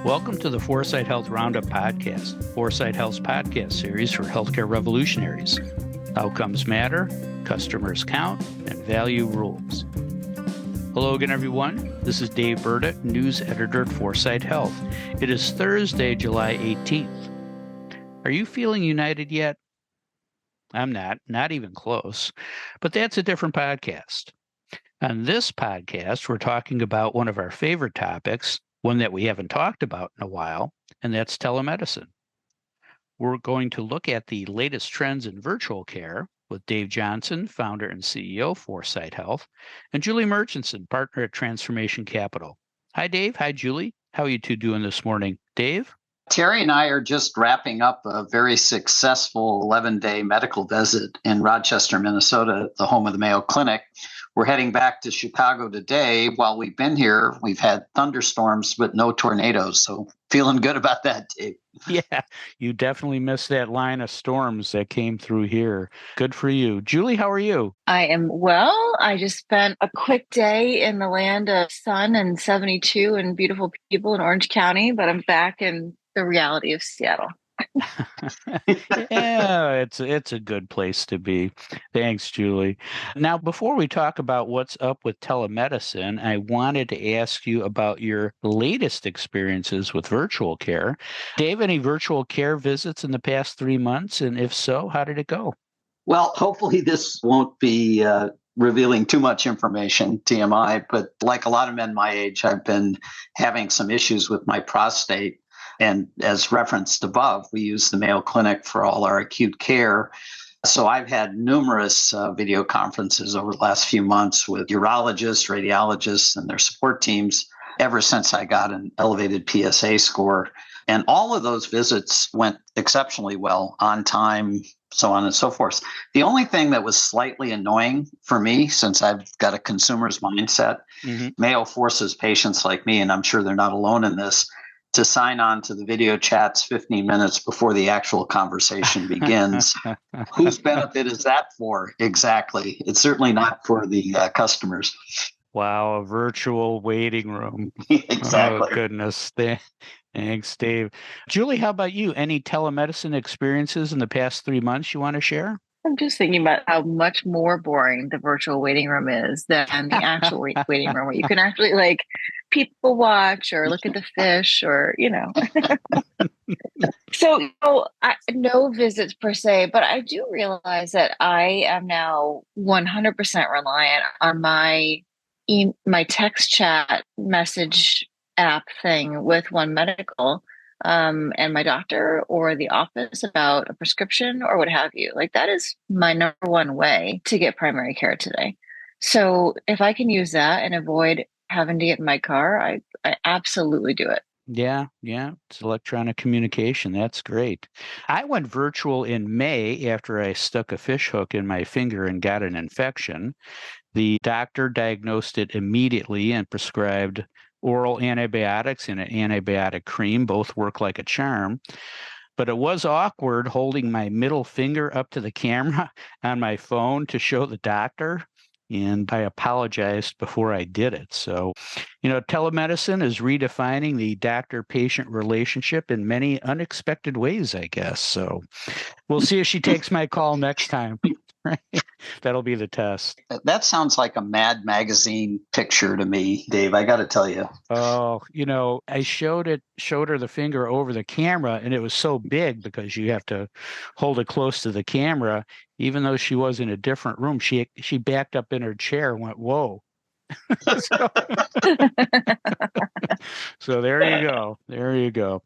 Welcome to the Foresight Health Roundup podcast, Foresight Health's podcast series for healthcare revolutionaries. Outcomes matter, customers count, and value rules. Hello again, everyone. This is David Burda, news editor at Foresight Health. It is Thursday, July 18th. Are you feeling united yet? I'm not even close, but that's a different podcast. On this podcast, we're talking about one of our favorite topics, one that we haven't talked about in a while, and that's telemedicine. We're going to look at the latest trends in virtual care with Dave Johnson, founder and CEO of Foresight Health, and Julie Murchinson, partner at Transformation Capital. Hi, Dave. Hi, Julie. How are you two doing this morning? Dave? Terry and I are just wrapping up a very successful 11-day medical visit in Rochester, Minnesota, the home of the Mayo Clinic. We're heading back to Chicago today. While we've been here, we've had thunderstorms, but no tornadoes. So feeling good about that, Dave. Yeah, you definitely missed that line of storms that came through here. Good for you. Julie, how are you? I am well. I just spent a quick day in the land of sun and 72 and beautiful people in Orange County, but I'm back in the reality of Seattle. Yeah, it's a good place to be. Thanks, Julie. Now, before we talk about what's up with telemedicine, I wanted to ask you about your latest experiences with virtual care. Dave, any virtual care visits in the past 3 months? And if so, how did it go? Well, hopefully this won't be revealing too much information, TMI, but like a lot of men my age, I've been having some issues with my prostate. And as referenced above, we use the Mayo Clinic for all our acute care. So I've had numerous video conferences over the last few months with urologists, radiologists, and their support teams ever since I got an elevated PSA score. And all of those visits went exceptionally well, on time, so on and so forth. The only thing that was slightly annoying for me, since I've got a consumer's mindset, Mayo forces patients like me, and I'm sure they're not alone in this, to sign on to the video chats 15 minutes before the actual conversation begins. Whose benefit is that for? Exactly. It's certainly not for the customers. Wow, a virtual waiting room. Exactly. Oh, goodness. Thanks, Dave. Julie, how about you? Any telemedicine experiences in the past 3 months you want to share? I'm just thinking about how much more boring the virtual waiting room is than the actual waiting room where you can actually people watch or look at the fish or, So no visits per se, but I do realize that I am now 100% reliant on my text chat message app thing with One Medical and my doctor or the office about a prescription or what have you. That is my number one way to get primary care today. So if I can use that and avoid having to get in my car, I absolutely do it. Yeah, it's electronic communication. That's great. I went virtual in May after I stuck a fish hook in my finger and got an infection. The doctor diagnosed it immediately and prescribed oral antibiotics and an antibiotic cream. Both work like a charm. But it was awkward holding my middle finger up to the camera on my phone to show the doctor. And I apologized before I did it. So, telemedicine is redefining the doctor-patient relationship in many unexpected ways, I guess. So we'll see if she takes my call next time. That'll be the test. That sounds like a Mad Magazine picture to me, Dave. I got to tell you. Oh, I showed her the finger over the camera, and it was so big because you have to hold it close to the camera. Even though she was in a different room, she backed up in her chair and went, "Whoa." So there you go. There you go.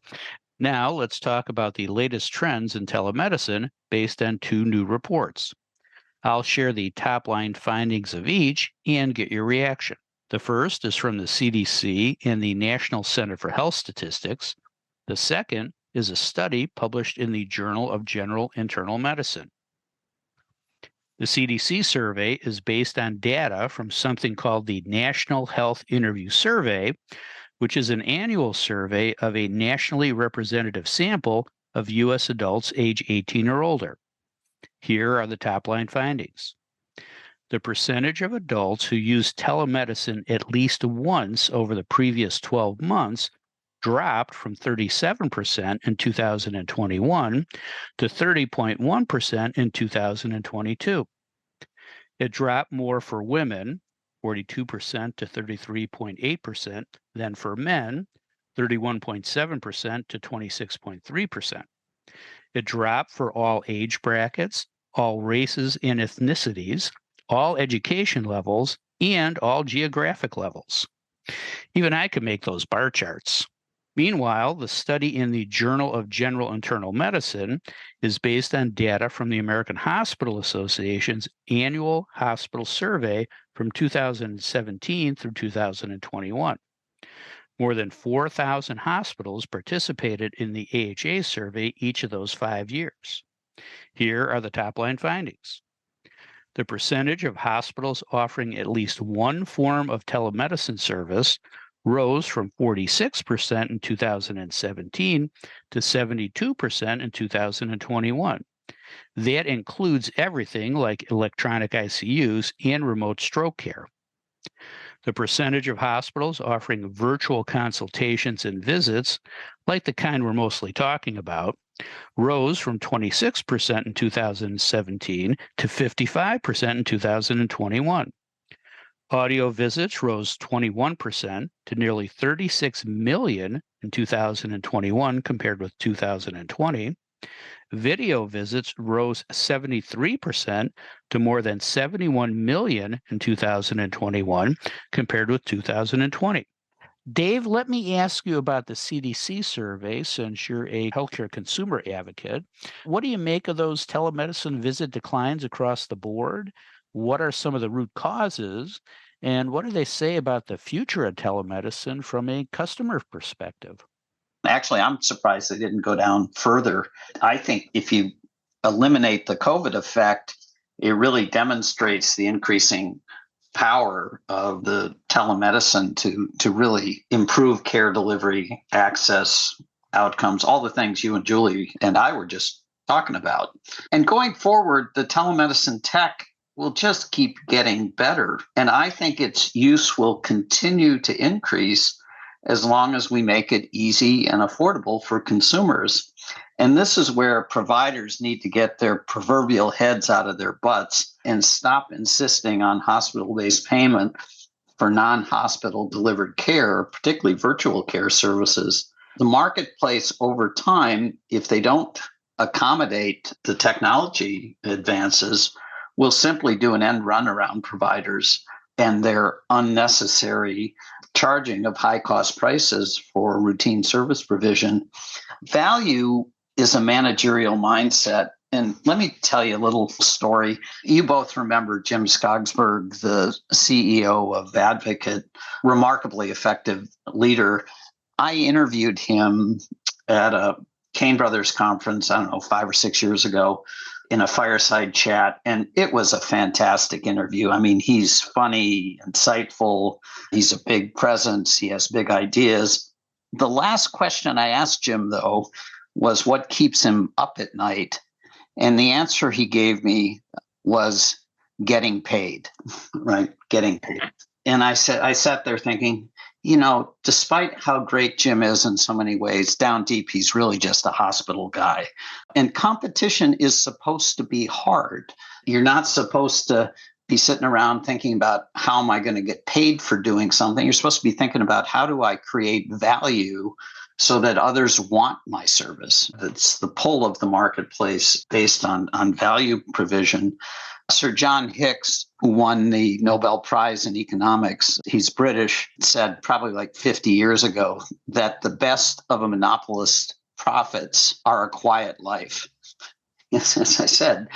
Now let's talk about the latest trends in telemedicine based on 2 new reports. I'll share the top-line findings of each and get your reaction. The first is from the CDC and the National Center for Health Statistics. The second is a study published in the Journal of General Internal Medicine. The CDC survey is based on data from something called the National Health Interview Survey, which is an annual survey of a nationally representative sample of U.S. adults age 18 or older. Here are the top-line findings. The percentage of adults who used telemedicine at least once over the previous 12 months dropped from 37% in 2021 to 30.1% in 2022. It dropped more for women, 42% to 33.8%, than for men, 31.7% to 26.3%. It dropped for all age brackets, all races and ethnicities, all education levels, and all geographic levels. Even I could make those bar charts. Meanwhile, the study in the Journal of General Internal Medicine is based on data from the American Hospital Association's annual hospital survey from 2017 through 2021. More than 4,000 hospitals participated in the AHA survey each of those 5 years. Here are the top-line findings. The percentage of hospitals offering at least one form of telemedicine service rose from 46% in 2017 to 72% in 2021. That includes everything like electronic ICUs and remote stroke care. The percentage of hospitals offering virtual consultations and visits, like the kind we're mostly talking about, rose from 26% in 2017 to 55% in 2021. Audio visits rose 21% to nearly 36 million in 2021 compared with 2020. Video visits rose 73% to more than 71 million in 2021 compared with 2020. Dave, let me ask you about the CDC survey since you're a healthcare consumer advocate. What do you make of those telemedicine visit declines across the board? What are some of the root causes? And what do they say about the future of telemedicine from a customer perspective? Actually, I'm surprised they didn't go down further. I think if you eliminate the COVID effect, it really demonstrates the increasing power of the telemedicine to really improve care delivery, access, outcomes, all the things you and Julie and I were just talking about. And going forward, the telemedicine tech will just keep getting better. And I think its use will continue to increase as long as we make it easy and affordable for consumers. And this is where providers need to get their proverbial heads out of their butts and stop insisting on hospital-based payment for non-hospital delivered care, particularly virtual care services. The marketplace over time, if they don't accommodate the technology advances, will simply do an end run around providers and their unnecessary charging of high-cost prices for routine service provision. Value is a managerial mindset. And let me tell you a little story. You both remember Jim Skogsberg, the CEO of Advocate, remarkably effective leader. I interviewed him at a Cain Brothers conference, 5 or 6 years ago, in a fireside chat. And it was a fantastic interview. I mean, he's funny, insightful. He's a big presence. He has big ideas. The last question I asked Jim, though, was what keeps him up at night? And the answer he gave me was getting paid, right? Getting paid. And I sat there thinking, despite how great Jim is in so many ways, down deep, he's really just a hospital guy. And competition is supposed to be hard. You're not supposed to be sitting around thinking about how am I going to get paid for doing something. You're supposed to be thinking about how do I create value so that others want my service. It's the pull of the marketplace based on value provision. Sir John Hicks, who won the Nobel Prize in economics, he's British, said probably like 50 years ago that the best of a monopolist's profits are a quiet life. As I said,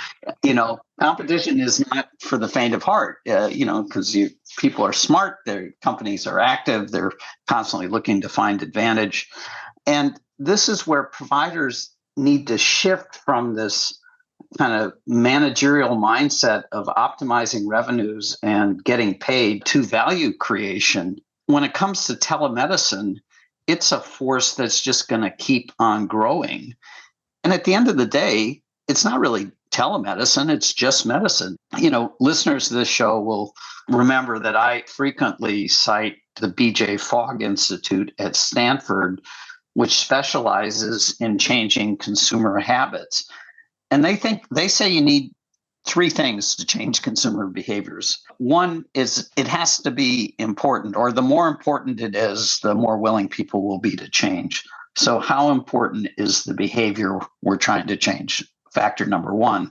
competition is not for the faint of heart, because people are smart, their companies are active, they're constantly looking to find advantage. And this is where providers need to shift from this kind of managerial mindset of optimizing revenues and getting paid to value creation. When it comes to telemedicine, it's a force that's just going to keep on growing. And at the end of the day, it's not really telemedicine, it's just medicine. Listeners to this show will remember that I frequently cite the BJ Fogg Institute at Stanford which specializes in changing consumer habits. And they say you need three things to change consumer behaviors. One is it has to be important, or the more important it is, the more willing people will be to change. So how important is the behavior we're trying to change? Factor number one.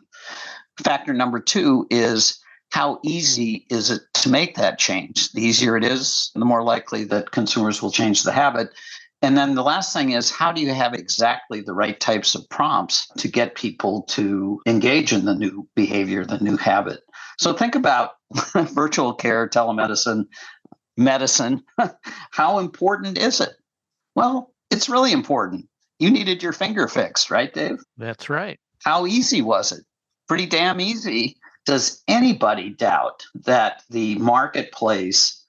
Factor number two is how easy is it to make that change? The easier it is, the more likely that consumers will change the habit. And then the last thing is, how do you have exactly the right types of prompts to get people to engage in the new behavior, the new habit? So think about virtual care, telemedicine, medicine. How important is it? Well, it's really important. You needed your finger fixed, right, Dave? That's right. How easy was it? Pretty damn easy. Does anybody doubt that the marketplace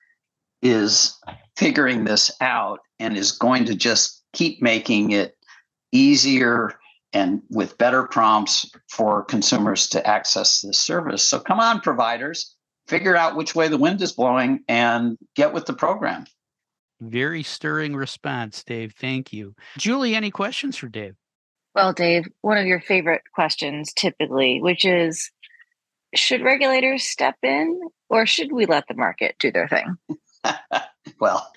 is figuring this out and is going to just keep making it easier and with better prompts for consumers to access this service? So come on, providers, figure out which way the wind is blowing and get with the program. Very stirring response, Dave. Thank you. Julie, any questions for Dave? Well, Dave, one of your favorite questions typically, which is, should regulators step in or should we let the market do their thing? Well,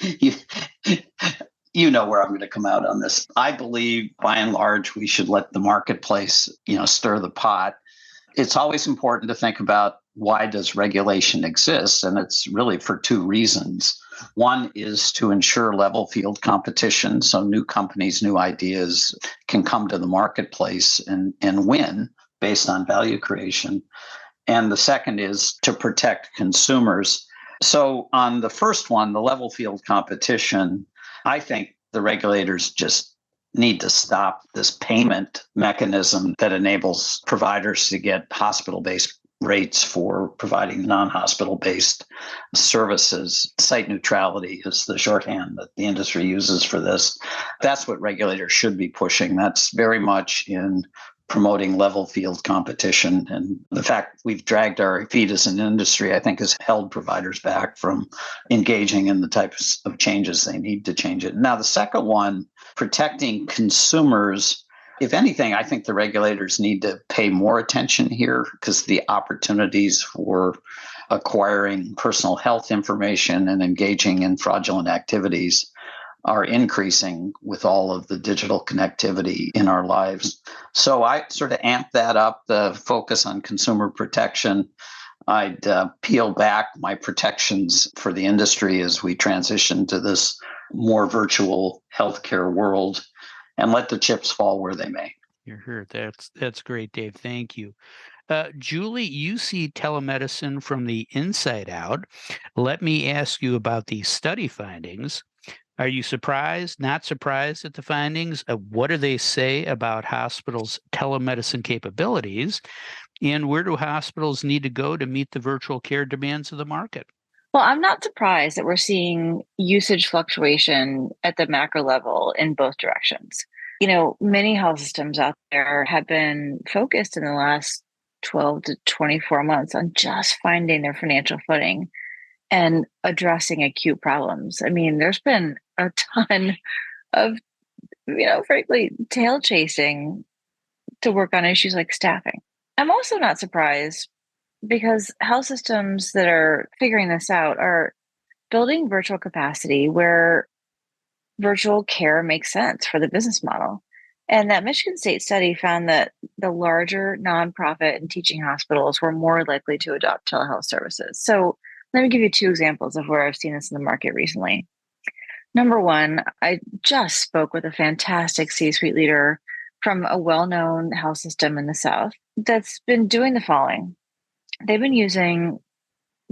you know where I'm going to come out on this. I believe, by and large, we should let the marketplace, stir the pot. It's always important to think about, why does regulation exist? And it's really for two reasons. One is to ensure level field competition, so new companies, new ideas can come to the marketplace and win based on value creation. And the second is to protect consumers. So on the first one, the level field competition, I think the regulators just need to stop this payment mechanism that enables providers to get hospital-based rates for providing non-hospital-based services. Site neutrality is the shorthand that the industry uses for this. That's what regulators should be pushing. That's very much in promoting level field competition. And the fact we've dragged our feet as an industry, I think, has held providers back from engaging in the types of changes they need to change it. Now, the second one, protecting consumers. If anything, I think the regulators need to pay more attention here, because the opportunities for acquiring personal health information and engaging in fraudulent activities are increasing with all of the digital connectivity in our lives. So I sort of amp that up, the focus on consumer protection. I'd peel back my protections for the industry as we transition to this more virtual healthcare world, and let the chips fall where they may. You're here. That's great, Dave. Thank you. Julie, you see telemedicine from the inside out. Let me ask you about these study findings. Are you surprised, not surprised at the findings? What do they say about hospitals' telemedicine capabilities? And where do hospitals need to go to meet the virtual care demands of the market? Well, I'm not surprised that we're seeing usage fluctuation at the macro level in both directions. Many health systems out there have been focused in the last 12 to 24 months on just finding their financial footing and addressing acute problems. I mean, there's been a ton of, frankly, tail chasing to work on issues like staffing. I'm also not surprised, because health systems that are figuring this out are building virtual capacity where virtual care makes sense for the business model. And that Michigan State study found that the larger nonprofit and teaching hospitals were more likely to adopt telehealth services. So let me give you two examples of where I've seen this in the market recently. Number one, I just spoke with a fantastic C-suite leader from a well-known health system in the South that's been doing the following. They've been using,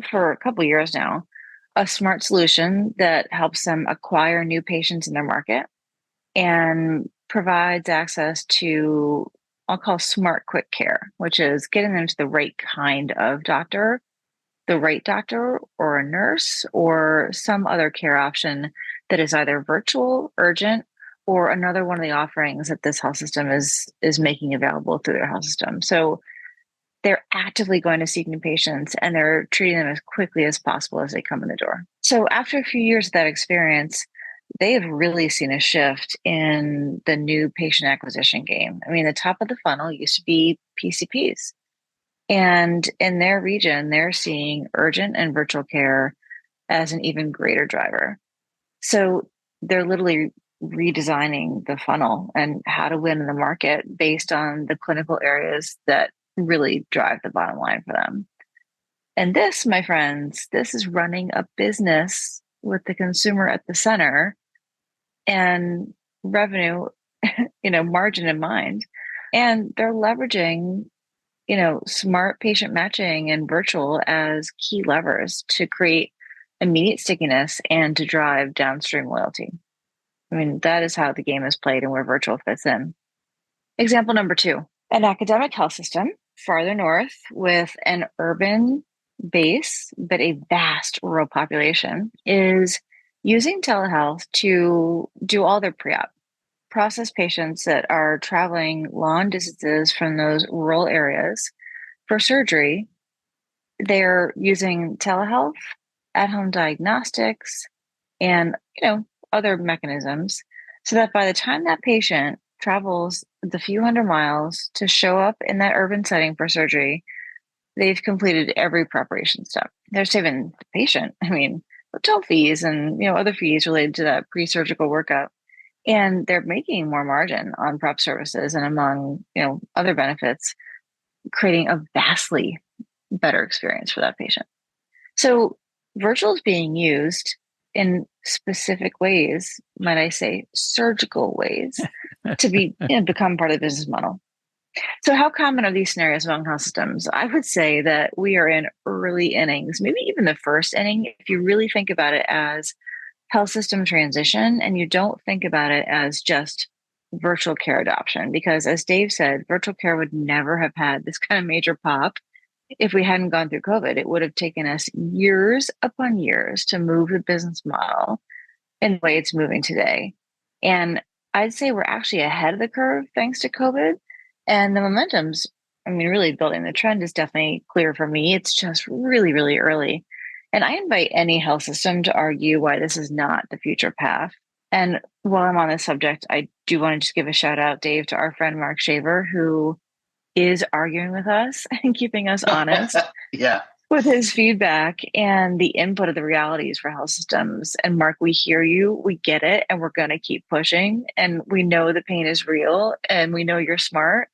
for a couple of years now, a smart solution that helps them acquire new patients in their market and provides access to, I'll call, smart quick care, which is getting them to the right kind of doctor, the right doctor or a nurse or some other care option that is either virtual, urgent, or another one of the offerings that this health system is making available through their health system. So they're actively going to seek new patients, and they're treating them as quickly as possible as they come in the door. So after a few years of that experience, they have really seen a shift in the new patient acquisition game. I mean, the top of the funnel used to be PCPs. And in their region, they're seeing urgent and virtual care as an even greater driver. So they're literally redesigning the funnel and how to win in the market based on the clinical areas that really drive the bottom line for them. And this, my friends, this is running a business with the consumer at the center and revenue, margin in mind. And they're leveraging, smart patient matching and virtual as key levers to create immediate stickiness and to drive downstream loyalty. I mean, that is how the game is played and where virtual fits in. Example number 2, an academic health system farther north with an urban base, but a vast rural population is using telehealth to do all their pre-op, process patients that are traveling long distances from those rural areas for surgery. They're using telehealth, at-home diagnostics, and other mechanisms so that by the time that patient travels the few hundred miles to show up in that urban setting for surgery, they've completed every preparation step. They're saving the patient, hotel fees and other fees related to that pre-surgical workup. And they're making more margin on prep services and among other benefits, creating a vastly better experience for that patient. So virtual is being used in specific ways, might I say, surgical ways, to become part of the business model. So how common are these scenarios among health systems? I would say that we are in early innings, maybe even the first inning, if you really think about it as health system transition and you don't think about it as just virtual care adoption. Because as Dave said, virtual care would never have had this kind of major pop if we hadn't gone through COVID. It would have taken us years upon years to move the business model in the way it's moving today. And I'd say we're actually ahead of the curve thanks to COVID. And the momentum's, really building. The trend is definitely clear for me. It's just really, really early. And I invite any health system to argue why this is not the future path. And while I'm on this subject, I do want to just give a shout out, Dave, to our friend Mark Shaver, who is arguing with us and keeping us honest with his feedback and the input of the realities for health systems. And Mark, we hear you, we get it, and we're going to keep pushing. And we know the pain is real and we know you're smart.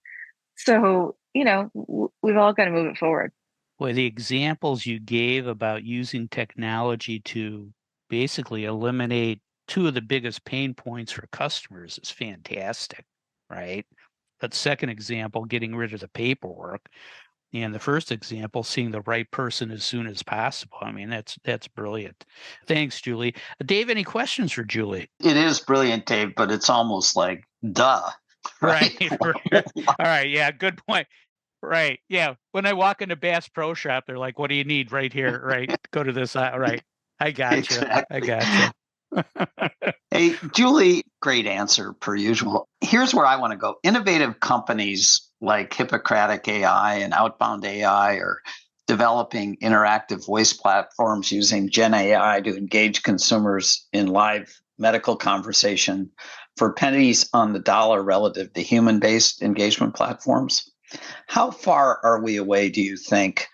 So, we've all got to move it forward. Well, the examples you gave about using technology to basically eliminate two of the biggest pain points for customers is fantastic, right? That second example, getting rid of the paperwork, and the first example, seeing the right person as soon as possible. That's brilliant. Thanks, Julie. Dave, any questions for Julie? It is brilliant, Dave, but it's almost like, duh. Right. All right. Yeah, good point. Right. Yeah. When I walk into Bass Pro Shop, they're like, what do you need right here? Right. Go to this. Right. I got you. Exactly. I got you. Hey, Julie, great answer per usual. Here's where I want to go. Innovative companies like Hippocratic AI and Outbound AI are developing interactive voice platforms using Gen AI to engage consumers in live medical conversation for pennies on the dollar relative to human-based engagement platforms. How far are we away, do you think,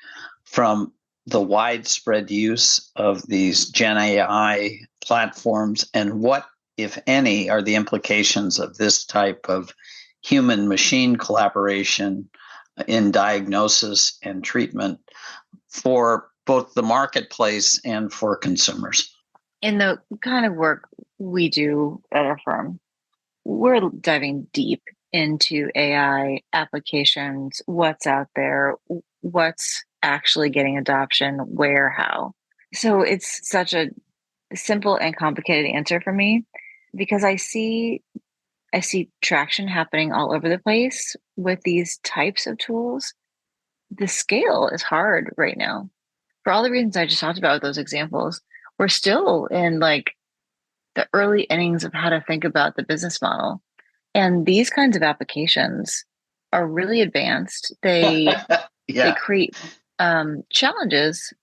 from the widespread use of these Gen AI platforms, and what, if any, are the implications of this type of human-machine collaboration in diagnosis and treatment for both the marketplace and for consumers? In the kind of work we do at our firm, we're diving deep into AI applications, what's out there, what's actually getting adoption, where, how. So it's such a simple and complicated answer for me because I see traction happening all over the place with these types of tools. The scale is hard right now. For all the reasons I just talked about with those examples, we're still in like the early innings of how to think about the business model. And these kinds of applications are really advanced. They create challenges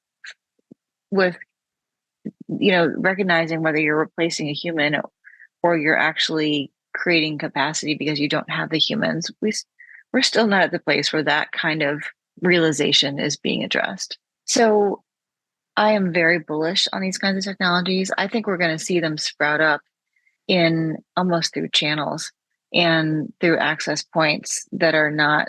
with recognizing whether you're replacing a human or you're actually creating capacity because you don't have the humans, we're still not at the place where that kind of realization is being addressed. So I am very bullish on these kinds of technologies. I think we're going to see them sprout up in almost through channels and through access points that are not,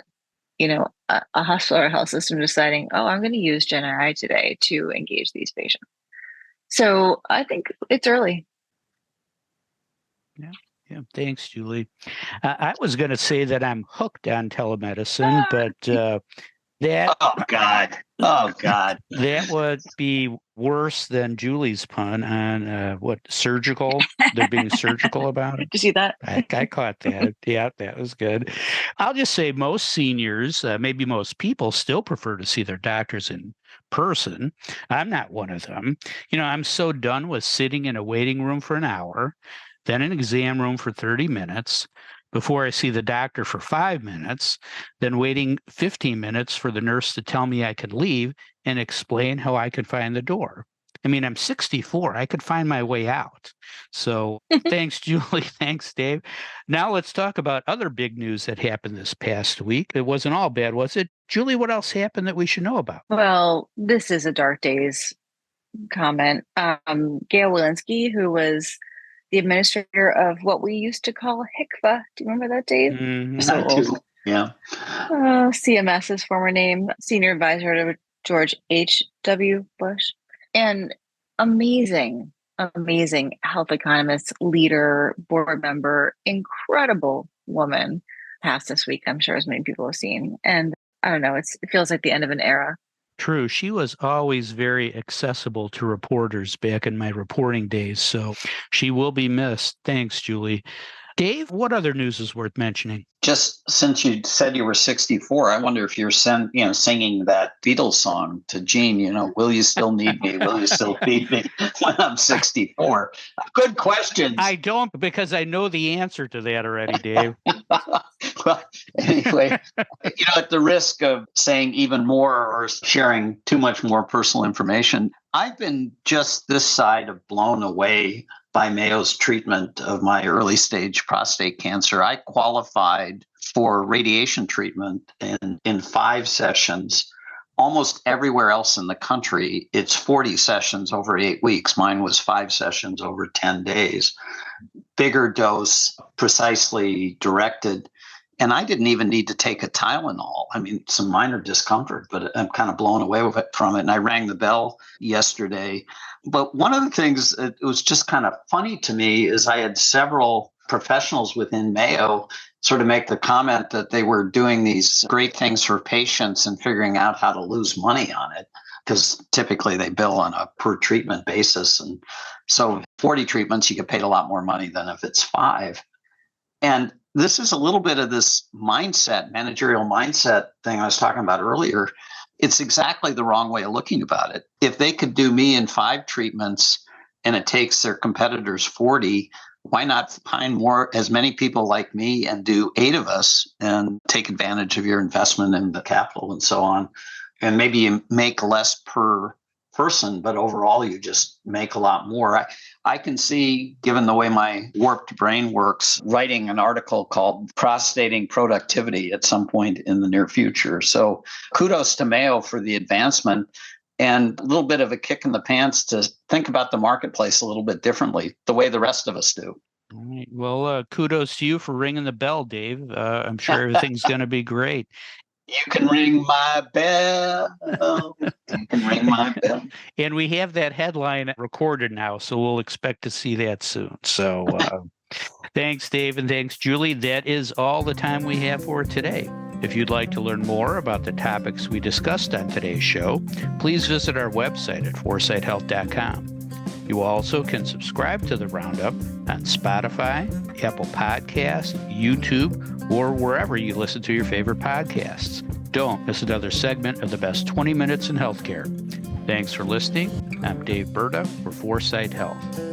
a hospital or health system deciding, oh, I'm going to use Gen AI today to engage these patients. So I think it's early. Yeah. Thanks, Julie. I was going to say that I'm hooked on telemedicine, but that that would be worse than Julie's pun on surgical. They're being surgical about it. Did you see that? I caught that. Yeah, that was good. I'll just say most seniors, maybe most people, still prefer to see their doctors in person. I'm not one of them. I'm so done with sitting in a waiting room for an hour, then an exam room for 30 minutes before I see the doctor for 5 minutes, then waiting 15 minutes for the nurse to tell me I could leave and explain how I could find the door. I mean, I'm 64. I could find my way out. So thanks, Julie. Thanks, Dave. Now let's talk about other big news that happened this past week. It wasn't all bad, was it? Julie, what else happened that we should know about? Well, this is a dark days comment. Gail Walensky, who was the administrator of what we used to call HICVA. Do you remember that, Dave? Mm-hmm. So old. Yeah. CMS's former name, senior advisor to George H.W. Bush. And amazing health economist, leader, board member, incredible woman passed this week, I'm sure as many people have seen. And I don't know, it feels like the end of an era. True. She was always very accessible to reporters back in my reporting days, so she will be missed. Thanks, Julie. Dave, what other news is worth mentioning? Just since you said you were 64, I wonder if you're singing that Beatles song to Gene, will you still need me? Will you still feed me when I'm 64? Good question. I don't, because I know the answer to that already, Dave. Well, anyway, at the risk of saying even more or sharing too much more personal information, I've been just this side of blown away by Mayo's treatment of my early stage prostate cancer. I qualified for radiation treatment in 5 sessions. Almost everywhere else in the country, it's 40 sessions over 8 weeks. Mine was 5 sessions over 10 days. Bigger dose, precisely directed. And I didn't even need to take a Tylenol. I mean, some minor discomfort, but I'm kind of blown away from it. And I rang the bell yesterday. But one of the things that was just kind of funny to me is I had several professionals within Mayo sort of make the comment that they were doing these great things for patients and figuring out how to lose money on it, because typically they bill on a per treatment basis. And so 40 treatments, you get paid a lot more money than if it's 5. And this is a little bit of this mindset, managerial mindset thing I was talking about earlier. It's exactly the wrong way of looking about it. If they could do me in 5 treatments and it takes their competitors 40, why not find as many people like me and do 8 of us and take advantage of your investment in the capital and so on? And maybe you make less per person, but overall you just make a lot more. I can see, given the way my warped brain works, writing an article called Prostating Productivity at some point in the near future. So kudos to Mayo for the advancement and a little bit of a kick in the pants to think about the marketplace a little bit differently, the way the rest of us do. All right. Well, kudos to you for ringing the bell, Dave. I'm sure everything's going to be great. You can ring my bell. You can ring my bell. And we have that headline recorded now, so we'll expect to see that soon. So thanks, Dave, and thanks, Julie. That is all the time we have for today. If you'd like to learn more about the topics we discussed on today's show, please visit our website at foresightshealth.com. You also can subscribe to the Roundup on Spotify, Apple Podcasts, YouTube, or wherever you listen to your favorite podcasts. Don't miss another segment of the best 20 minutes in healthcare. Thanks for listening. I'm Dave Burda for Foresight Health.